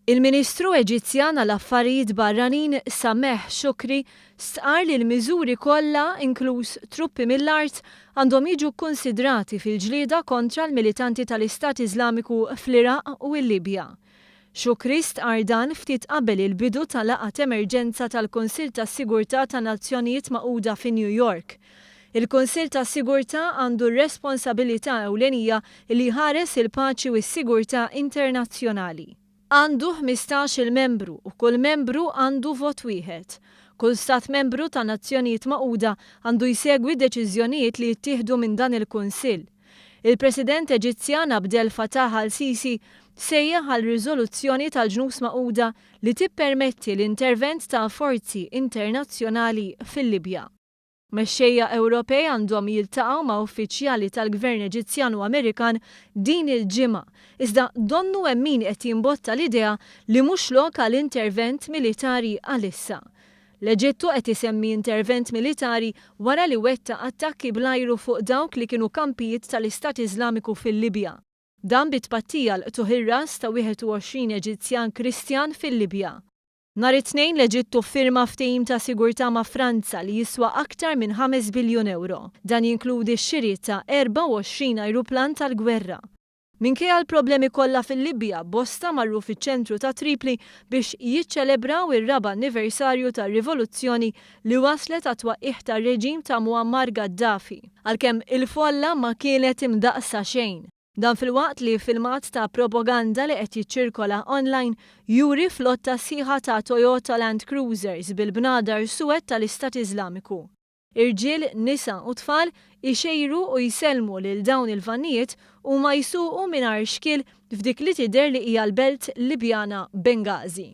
Il-Ministru Eġizzjan għall-Affarijiet Barranin Sameh Shukri stqar li l-miżuri kollha inkluż truppi mill-art għandhom jiġu kkunsidrati fil-ġlieda kontra l-militanti tal-Istat Iżlamiku fl-Iraq u l-Libja. Shukri stqar dan ftit qabel il-bidu tal-laqgħa emerġenza tal-Kunsill tas-Sigurtà tan-Nazzjonijiet Magħquda fi New York. Il-Kunsill tas-Sigurtà għandu r-responsabilità ewlenija li jħares il-paċi u s-sigurtà internazzjonali. Għandu 15 membru u kull membru għandu vot wieħed. Kull stat membru ta' Nazzjonijiet Magħquda għandu jsegwi deċiżjonijiet li jittieħdu minn dan il-Kunsill. Il-President Eġizzjan Abdel Fattah al-Sisi sejjaħ għal riżoluzzjoni tal-Ġnus Magħquda li tippermetti l-intervent ta' forzi internazzjonali fil-Libja. Mexxejja Ewropej għandhom jiltaqgħu ma' uffiċjali tal-Gvern Eġizzjan u Amerikan din il-ġimgħa, iżda donnu hemm min qed jimbotta l-idea li mhux lok għal intervent militari għalissa. L-Eġittu qed isemmi intervent militari wara li wettaq attakki bl-ajru fuq dawk li kienu kampijiet tal-Istat Iżlamiku fil-Libja. Dan bitpattija l-qtuħ ir-ras ta' 21 Eġizzjan Kristjan fil-Libja. Nhar it-tnejn l-Eġittu ffirma ftehim ta' sigurtà ma' Franza li jiswa aktar minn 5 biljun euro. Dan jinkludi x-xiri ta' 24 ajruplan tal-gwerra. Minkejja l-problemi kollha fil-Libja, bosta marru fiċ-ċentru ta' Tripli biex jiċċelebraw ir-raba' anniversarju tar-rivoluzzjoni li waslet għat twaqqih tar-reġim ta' Muammar Gaddafi, għalkemm il-folla ma kienet imdaqsa xejn. Dan fil-waqt li filmat ta' propaganda li qed jiċċirkola online juri flotta sħiħa ta' Toyota Land Cruisers bil-bnadar suwed tal-Istat Iżlamiku. Irġiel, nisa u tfal ixejru u jsellmu lil dawn il-vannijiet u ma jsuqu mingħajr xkil f'dik li tidher li hija l-belt Libjana Benghazi.